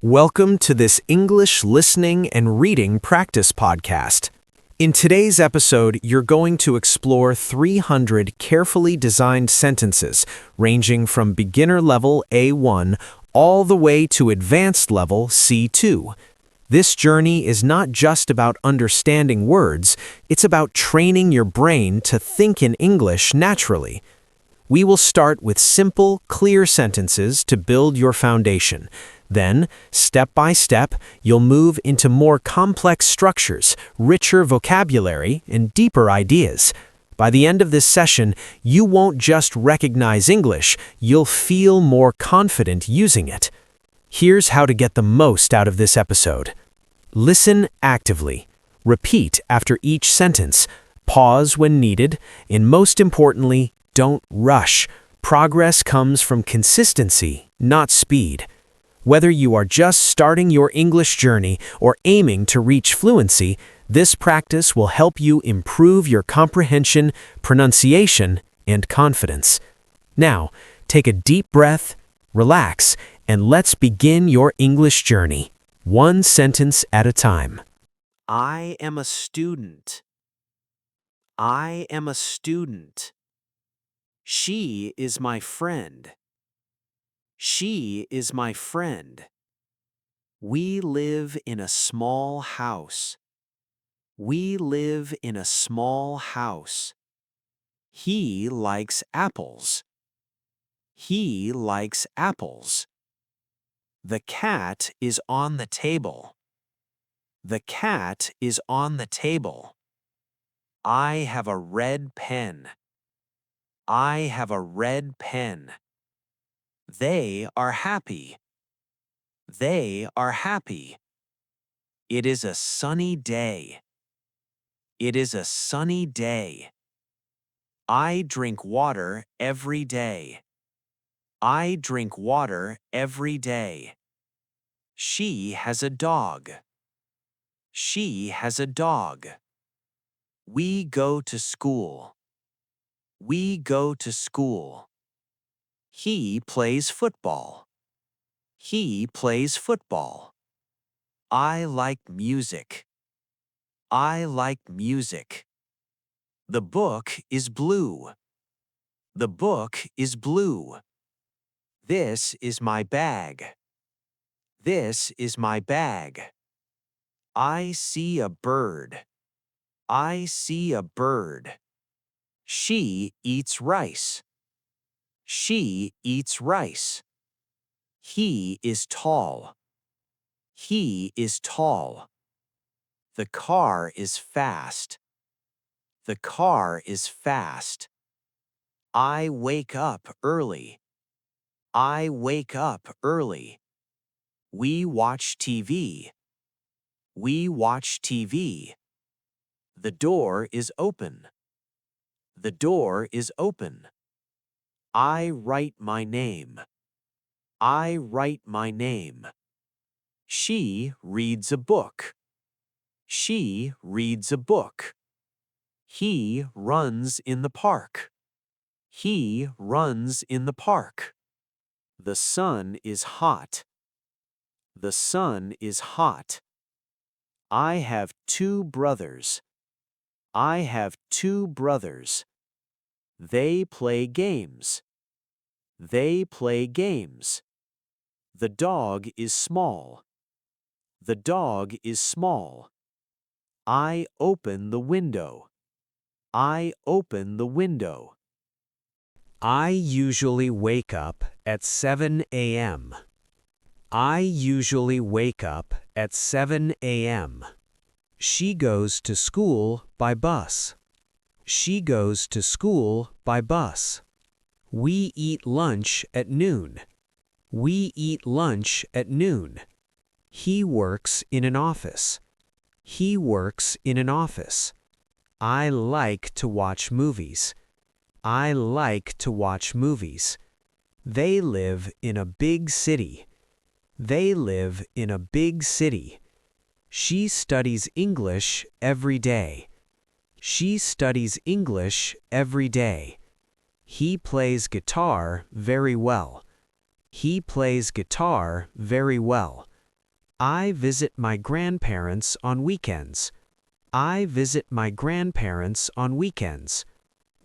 Welcome to this English listening and reading practice podcast. In today's episode, you're going to explore 300 carefully designed sentences ranging from beginner level A1 all the way to advanced level C2. This journey is not just about understanding words, it's about training your brain to think in English naturally. We will start with simple, clear sentences to build your foundation. Then, step by step, you'll move into more complex structures, richer vocabulary, and deeper ideas. By the end of this session, you won't just recognize English, you'll feel more confident using it. Here's how to get the most out of this episode. Listen actively. Repeat after each sentence. Pause when needed, and most importantly, don't rush. Progress comes from consistency, not speed. Whether you are just starting your English journey or aiming to reach fluency, this practice will help you improve your comprehension, pronunciation, and confidence. Now, take a deep breath, relax, and let's begin your English journey, one sentence at a time. I am a student. I am a student. She is my friend. She is my friend. We live in a small house. We live in a small house. He likes apples. He likes apples. The cat is on the table. The cat is on the table. I have a red pen. I have a red pen. They are happy. They are happy. It is a sunny day. It is a sunny day. I drink water every day. I drink water every day. She has a dog. She has a dog. We go to school. We go to school. He plays football. He plays football. I like music. I like music. The book is blue. The book is blue. This is my bag. This is my bag. I see a bird. I see a bird. She eats rice. She eats rice. He is tall. He is tall. The car is fast. The car is fast. I wake up early. I wake up early. We watch TV. We watch TV. The door is open. The door is open. I write my name. I write my name. She reads a book. She reads a book. He runs in the park. He runs in the park. The sun is hot. The sun is hot. I have two brothers. I have two brothers. They play games. They play games. The dog is small. The dog is small. I open the window. I open the window. I usually wake up at 7 a.m. I usually wake up at 7 a.m. She goes to school by bus. She goes to school by bus. We eat lunch at noon. We eat lunch at noon. He works in an office. He works in an office. I like to watch movies. I like to watch movies. They live in a big city. They live in a big city. She studies English every day. She studies English every day. He plays guitar very well. He plays guitar very well. I visit my grandparents on weekends. I visit my grandparents on weekends.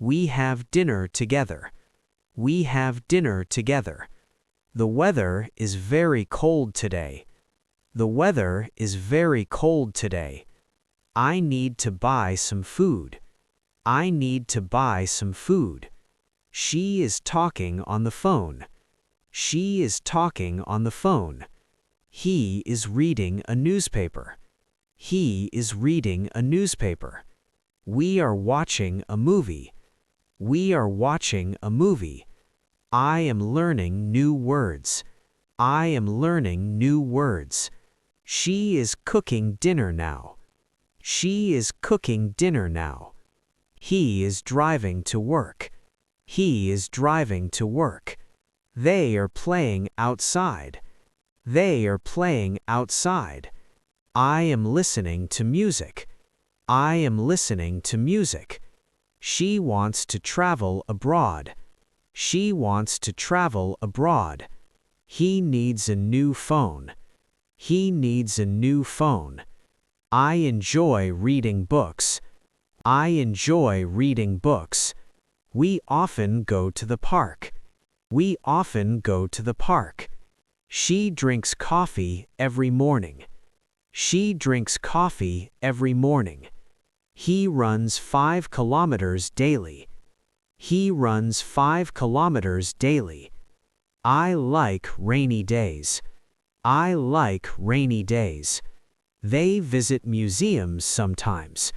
We have dinner together. We have dinner together. The weather is very cold today. The weather is very cold today. I need to buy some food. I need to buy some food. She is talking on the phone. She is talking on the phone. He is reading a newspaper. He is reading a newspaper. We are watching a movie. We are watching a movie. I am learning new words. I am learning new words. She is cooking dinner now. She is cooking dinner now. He is driving to work. He is driving to work. They are playing outside. They are playing outside. I am listening to music. I am listening to music. She wants to travel abroad. She wants to travel abroad. He needs a new phone. He needs a new phone. I enjoy reading books. I enjoy reading books. We often go to the park. We often go to the park. She drinks coffee every morning. She drinks coffee every morning. He runs 5 kilometers daily. He runs 5 kilometers daily. I like rainy days. I like rainy days. They visit museums sometimes.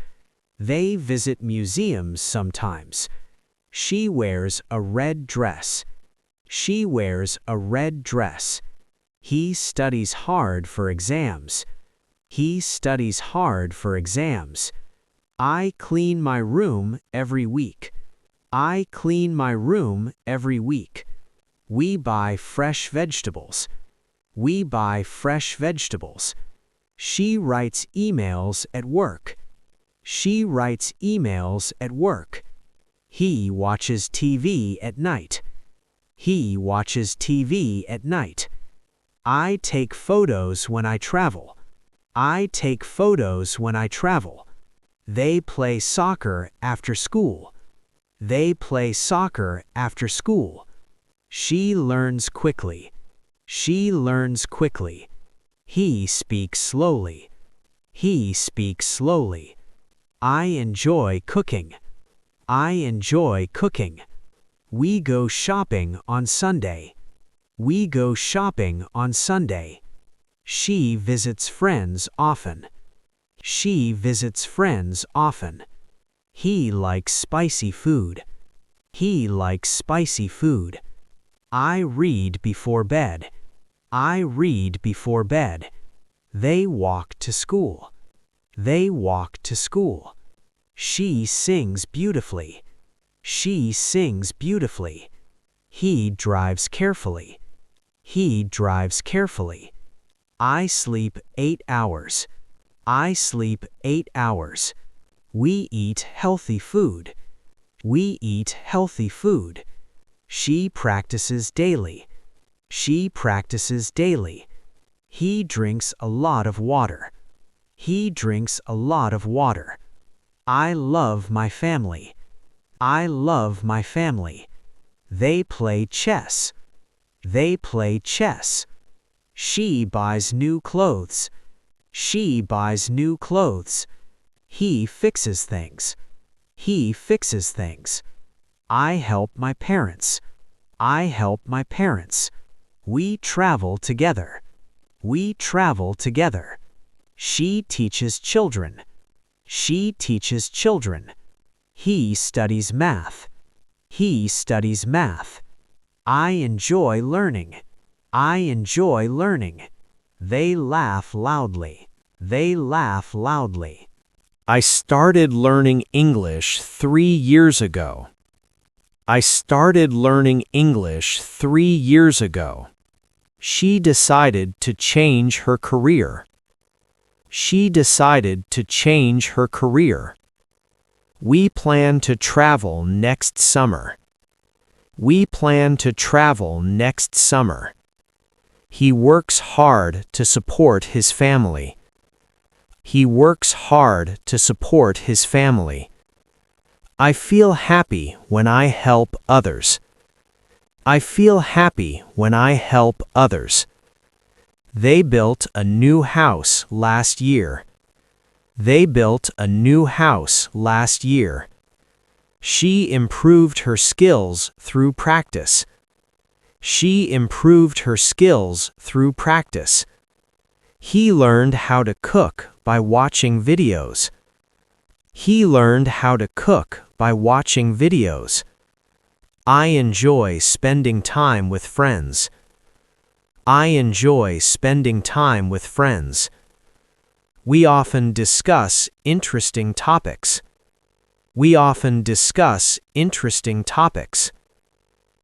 They visit museums sometimes. She wears a red dress. She wears a red dress. He studies hard for exams. He studies hard for exams. I clean my room every week. I clean my room every week. We buy fresh vegetables. We buy fresh vegetables. She writes emails at work. She writes emails at work. He watches TV at night. He watches TV at night. I take photos when I travel. I take photos when I travel. They play soccer after school. They play soccer after school. She learns quickly. She learns quickly. He speaks slowly. He speaks slowly. I enjoy cooking. I enjoy cooking. We go shopping on Sunday. We go shopping on Sunday. She visits friends often. She visits friends often. He likes spicy food. He likes spicy food. I read before bed. I read before bed. They walk to school. They walk to school. She sings beautifully. She sings beautifully. He drives carefully. He drives carefully. I sleep 8 hours. I sleep 8 hours. We eat healthy food. We eat healthy food. She practices daily. She practices daily. He drinks a lot of water. He drinks a lot of water. I love my family. I love my family. They play chess. They play chess. She buys new clothes. She buys new clothes. He fixes things. He fixes things. I help my parents. I help my parents. We travel together. We travel together. She teaches children. She teaches children. He studies math. He studies math. I enjoy learning. I enjoy learning. They laugh loudly. They laugh loudly. I started learning English 3 years ago. I started learning English 3 years ago. She decided to change her career. She decided to change her career. We plan to travel next summer. We plan to travel next summer. He works hard to support his family. He works hard to support his family. I feel happy when I help others. I feel happy when I help others. They built a new house last year. They built a new house last year. She improved her skills through practice. She improved her skills through practice. He learned how to cook by watching videos. He learned how to cook by watching videos. I enjoy spending time with friends. I enjoy spending time with friends. We often discuss interesting topics. We often discuss interesting topics.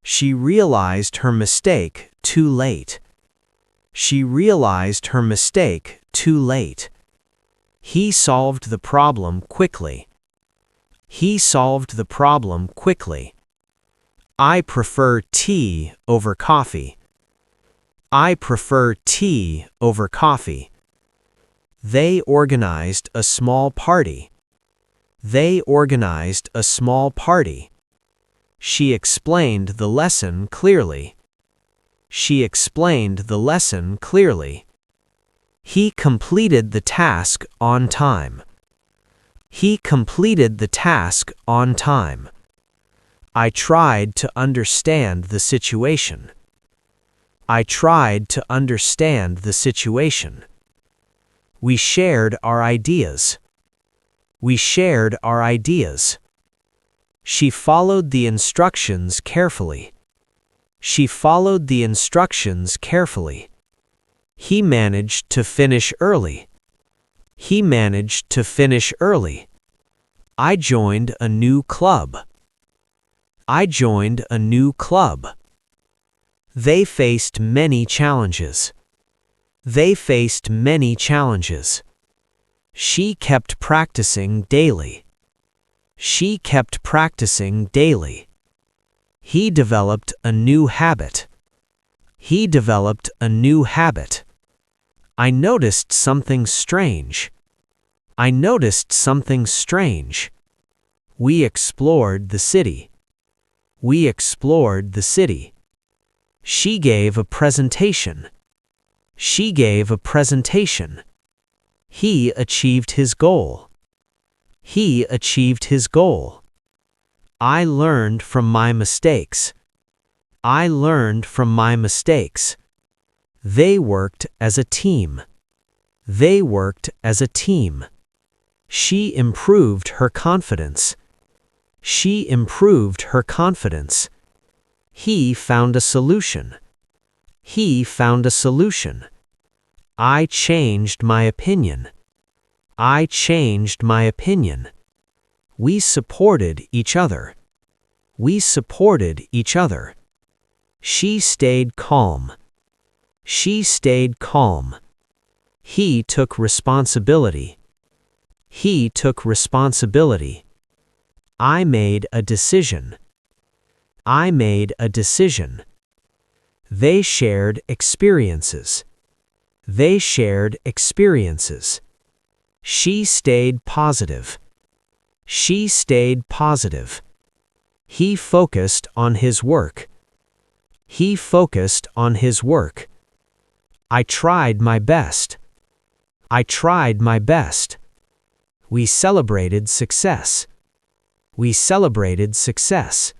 She realized her mistake too late. She realized her mistake too late. He solved the problem quickly. He solved the problem quickly. I prefer tea over coffee. I prefer tea over coffee. They organized a small party. They organized a small party. She explained the lesson clearly. She explained the lesson clearly. He completed the task on time. He completed the task on time. I tried to understand the situation. I tried to understand the situation. We shared our ideas. We shared our ideas. She followed the instructions carefully. She followed the instructions carefully. He managed to finish early. He managed to finish early. I joined a new club. I joined a new club. They faced many challenges. They faced many challenges. She kept practicing daily. She kept practicing daily. He developed a new habit. He developed a new habit. I noticed something strange. I noticed something strange. We explored the city. We explored the city. She gave a presentation. She gave a presentation. He achieved his goal. He achieved his goal. I learned from my mistakes. I learned from my mistakes. They worked as a team. They worked as a team. She improved her confidence. She improved her confidence. He found a solution. He found a solution. I changed my opinion. I changed my opinion. We supported each other. We supported each other. She stayed calm. She stayed calm. He took responsibility. He took responsibility. I made a decision. I made a decision. They shared experiences. They shared experiences. She stayed positive. She stayed positive. He focused on his work. He focused on his work. I tried my best. I tried my best. We celebrated success. We celebrated success.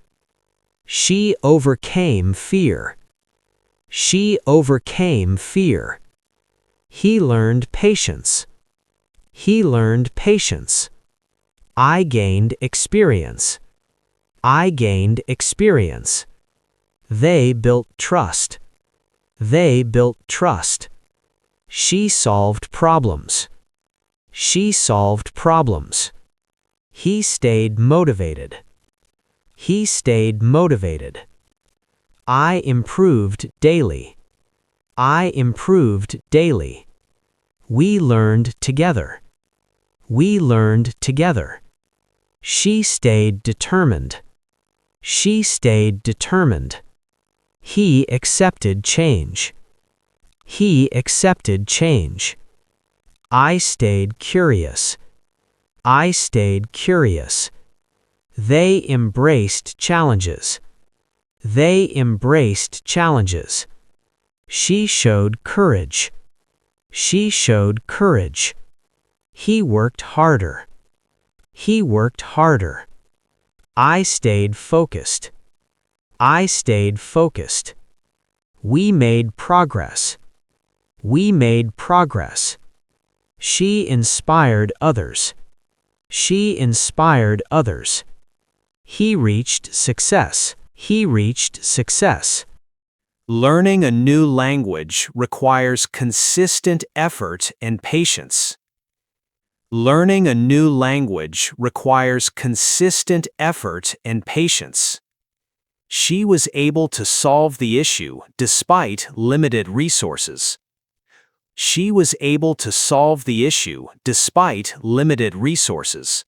She overcame fear. She overcame fear. He learned patience. He learned patience. I gained experience. I gained experience. They built trust. They built trust. She solved problems. She solved problems. He stayed motivated. He stayed motivated. I improved daily. I improved daily. We learned together. We learned together. She stayed determined. She stayed determined. He accepted change. He accepted change. I stayed curious. I stayed curious. They embraced challenges. They embraced challenges. She showed courage. She showed courage. He worked harder. He worked harder. I stayed focused. I stayed focused. We made progress. We made progress. She inspired others. She inspired others. He reached success. He reached success. Learning a new language requires consistent effort and patience. Learning a new language requires consistent effort and patience. She was able to solve the issue despite limited resources. She was able to solve the issue despite limited resources.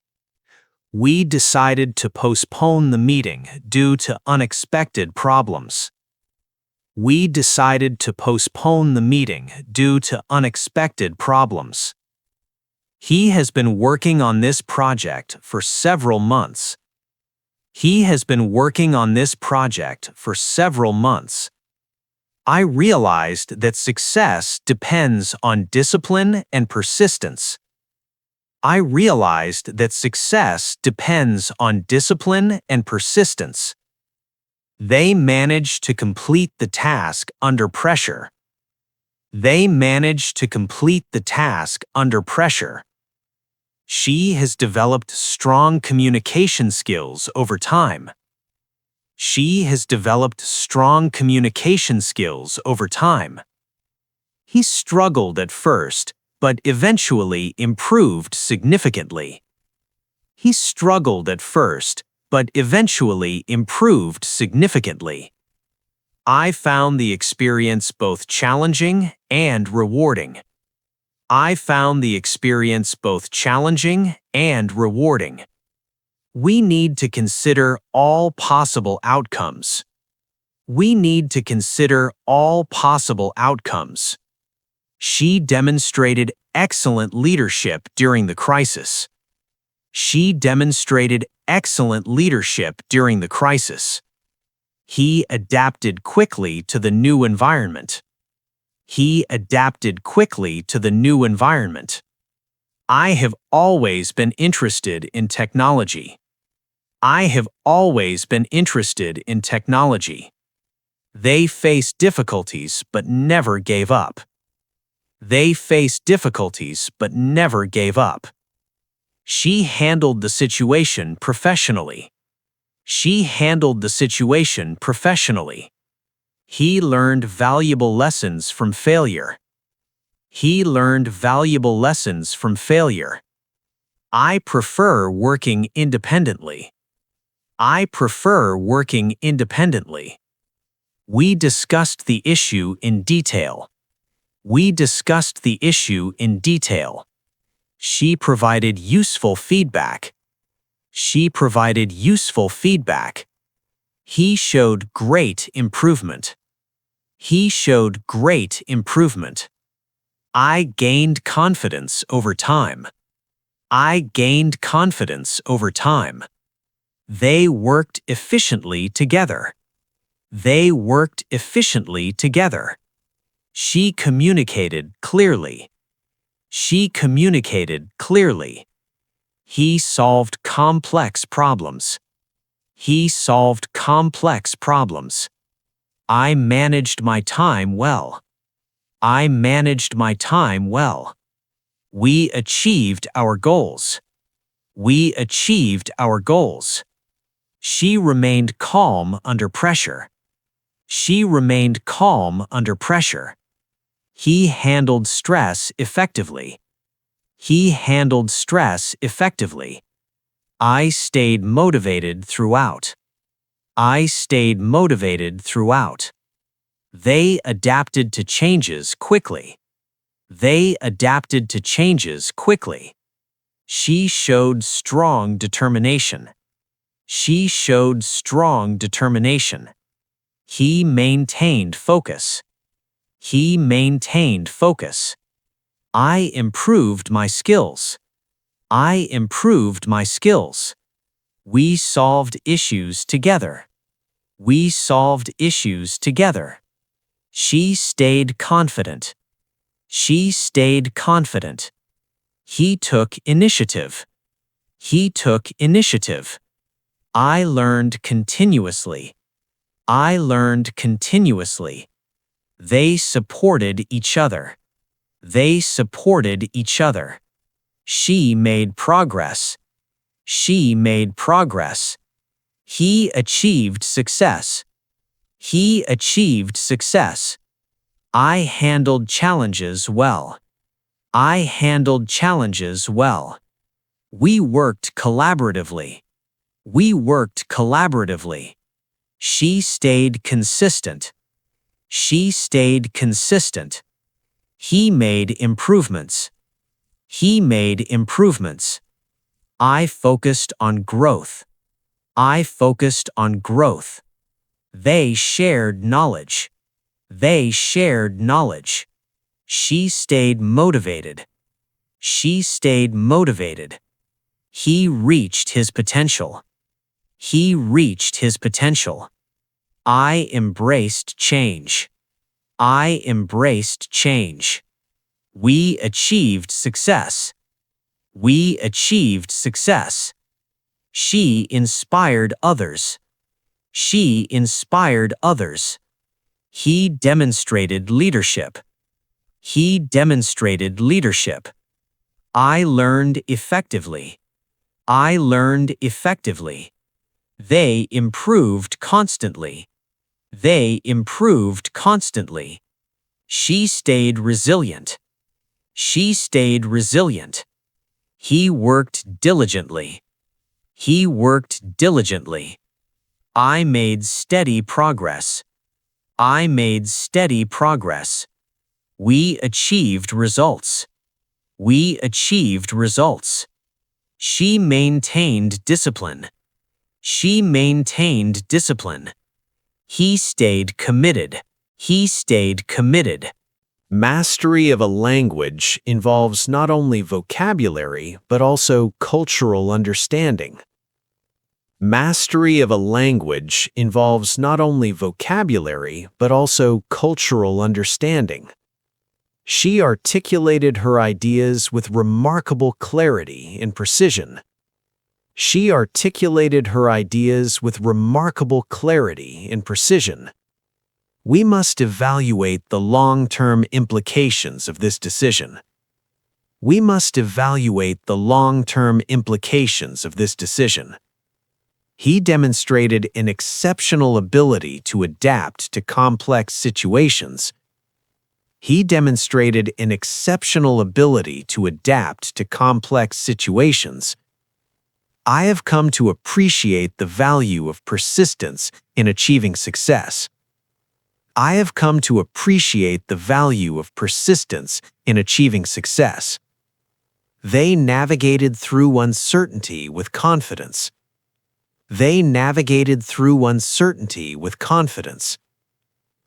We decided to postpone the meeting due to unexpected problems. We decided to postpone the meeting due to unexpected problems. He has been working on this project for several months. He has been working on this project for several months. I realized that success depends on discipline and persistence. I realized that success depends on discipline and persistence. They managed to complete the task under pressure. They managed to complete the task under pressure. She has developed strong communication skills over time. She has developed strong communication skills over time. He struggled at first, but eventually improved significantly. He struggled at first, but eventually improved significantly. I found the experience both challenging and rewarding. I found the experience both challenging and rewarding. We need to consider all possible outcomes. We need to consider all possible outcomes. She demonstrated excellent leadership during the crisis. She demonstrated excellent leadership during the crisis. He adapted quickly to the new environment. He adapted quickly to the new environment. I have always been interested in technology. I have always been interested in technology. They faced difficulties but never gave up. They faced difficulties but never gave up. She handled the situation professionally. She handled the situation professionally. He learned valuable lessons from failure. He learned valuable lessons from failure. I prefer working independently. I prefer working independently. We discussed the issue in detail. We discussed the issue in detail. She provided useful feedback. She provided useful feedback. He showed great improvement. He showed great improvement. I gained confidence over time. I gained confidence over time. They worked efficiently together. They worked efficiently together. She communicated clearly. She communicated clearly. He solved complex problems. He solved complex problems. I managed my time well. I managed my time well. We achieved our goals. We achieved our goals. She remained calm under pressure. She remained calm under pressure. He handled stress effectively. He handled stress effectively. I stayed motivated throughout. I stayed motivated throughout. They adapted to changes quickly. They adapted to changes quickly. She showed strong determination. She showed strong determination. He maintained focus. He maintained focus. I improved my skills. I improved my skills. We solved issues together. We solved issues together. She stayed confident. She stayed confident. He took initiative. He took initiative. I learned continuously. I learned continuously. They supported each other. They supported each other. She made progress. She made progress. He achieved success. He achieved success. I handled challenges well. I handled challenges well. We worked collaboratively. We worked collaboratively. She stayed consistent. She stayed consistent. He made improvements. He made improvements. I focused on growth. I focused on growth. They shared knowledge. They shared knowledge. She stayed motivated. She stayed motivated. He reached his potential. He reached his potential. I embraced change. I embraced change. We achieved success. We achieved success. She inspired others. She inspired others. He demonstrated leadership. He demonstrated leadership. I learned effectively. I learned effectively. They improved constantly. They improved constantly. She stayed resilient. She stayed resilient. He worked diligently. He worked diligently. I made steady progress. I made steady progress. We achieved results. We achieved results. She maintained discipline. She maintained discipline. He stayed committed. He stayed committed. Mastery of a language involves not only vocabulary, but also cultural understanding. Mastery of a language involves not only vocabulary, but also cultural understanding. She articulated her ideas with remarkable clarity and precision. She articulated her ideas with remarkable clarity and precision. We must evaluate the long-term implications of this decision. We must evaluate the long-term implications of this decision. He demonstrated an exceptional ability to adapt to complex situations. He demonstrated an exceptional ability to adapt to complex situations. I have come to appreciate the value of persistence in achieving success. I have come to appreciate the value of persistence in achieving success. They navigated through uncertainty with confidence. They navigated through uncertainty with confidence.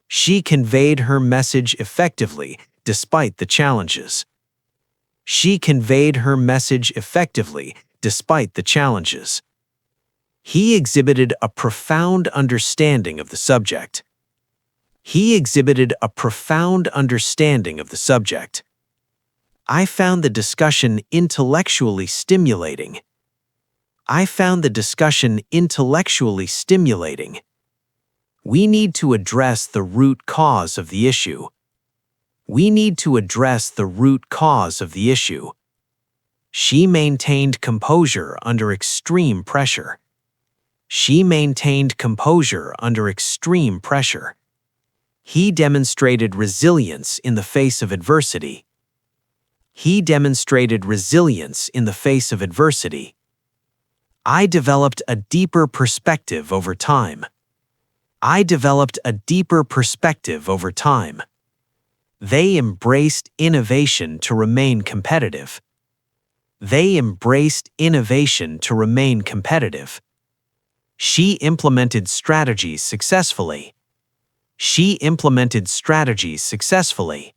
She conveyed her message effectively despite the challenges. She conveyed her message effectively despite the challenges. He exhibited a profound understanding of the subject. He exhibited a profound understanding of the subject. I found the discussion intellectually stimulating. I found the discussion intellectually stimulating. We need to address the root cause of the issue. We need to address the root cause of the issue. She maintained composure under extreme pressure. She maintained composure under extreme pressure. He demonstrated resilience in the face of adversity. He demonstrated resilience in the face of adversity. I developed a deeper perspective over time. I developed a deeper perspective over time. They embraced innovation to remain competitive. They embraced innovation to remain competitive. She implemented strategies successfully. She implemented strategies successfully.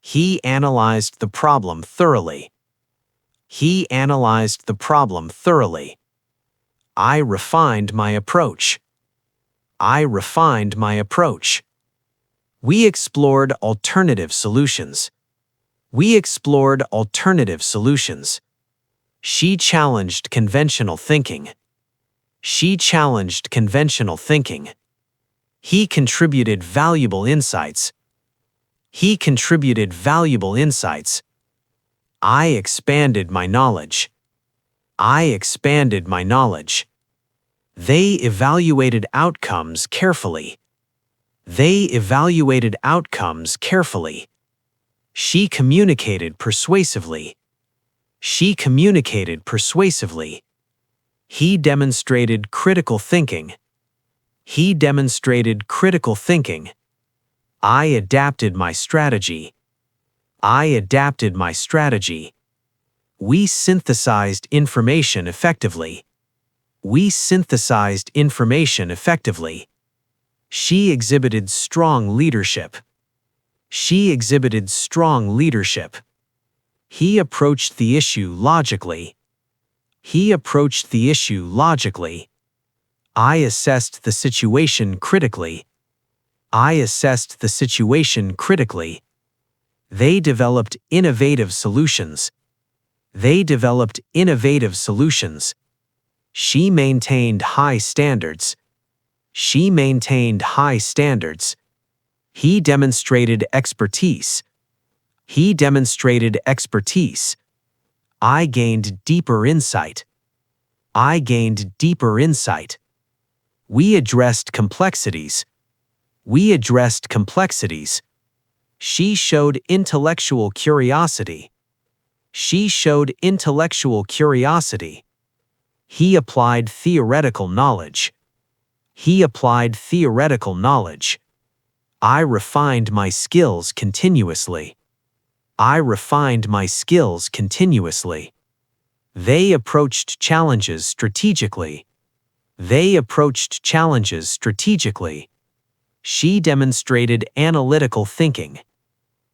He analyzed the problem thoroughly. He analyzed the problem thoroughly. I refined my approach. I refined my approach. We explored alternative solutions. We explored alternative solutions. She challenged conventional thinking. She challenged conventional thinking. He contributed valuable insights. He contributed valuable insights. I expanded my knowledge. I expanded my knowledge. They evaluated outcomes carefully. They evaluated outcomes carefully. She communicated persuasively. She communicated persuasively. He demonstrated critical thinking. He demonstrated critical thinking. I adapted my strategy. I adapted my strategy. We synthesized information effectively. We synthesized information effectively. She exhibited strong leadership. She exhibited strong leadership. He approached the issue logically. He approached the issue logically. I assessed the situation critically. I assessed the situation critically. They developed innovative solutions. They developed innovative solutions. She maintained high standards. She maintained high standards. He demonstrated expertise. He demonstrated expertise. I gained deeper insight. I gained deeper insight. We addressed complexities. We addressed complexities. She showed intellectual curiosity. She showed intellectual curiosity. He applied theoretical knowledge. He applied theoretical knowledge. I refined my skills continuously. I refined my skills continuously. They approached challenges strategically. They approached challenges strategically. She demonstrated analytical thinking.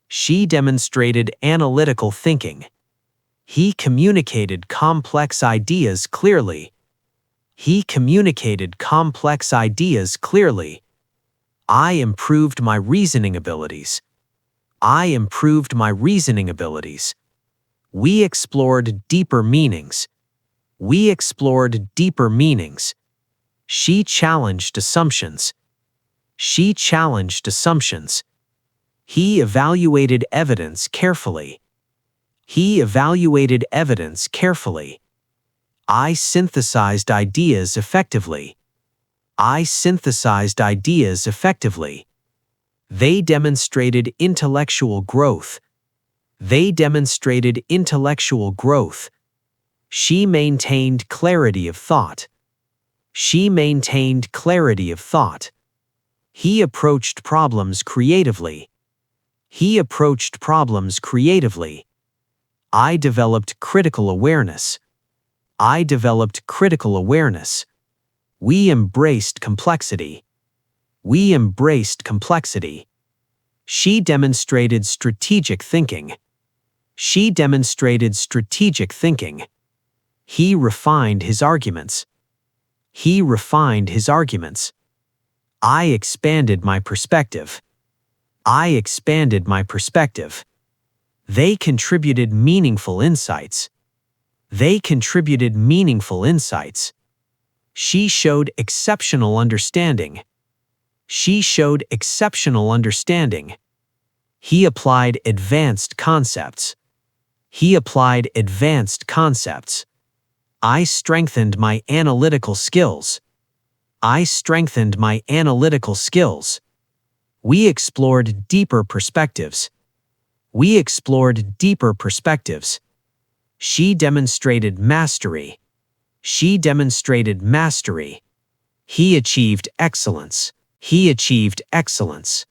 She demonstrated analytical thinking. He communicated complex ideas clearly. He communicated complex ideas clearly. I improved my reasoning abilities. I improved my reasoning abilities. We explored deeper meanings. We explored deeper meanings. She challenged assumptions. She challenged assumptions. He evaluated evidence carefully. He evaluated evidence carefully. I synthesized ideas effectively. I synthesized ideas effectively. They demonstrated intellectual growth. They demonstrated intellectual growth. She maintained clarity of thought. She maintained clarity of thought. He approached problems creatively. He approached problems creatively. I developed critical awareness. I developed critical awareness. We embraced complexity. We embraced complexity. She demonstrated strategic thinking. She demonstrated strategic thinking. He refined his arguments. He refined his arguments. I expanded my perspective. I expanded my perspective. They contributed meaningful insights. They contributed meaningful insights. She showed exceptional understanding. She showed exceptional understanding. He applied advanced concepts. He applied advanced concepts. I strengthened my analytical skills. I strengthened my analytical skills. We explored deeper perspectives. We explored deeper perspectives. She demonstrated mastery. She demonstrated mastery. He achieved excellence. He achieved excellence.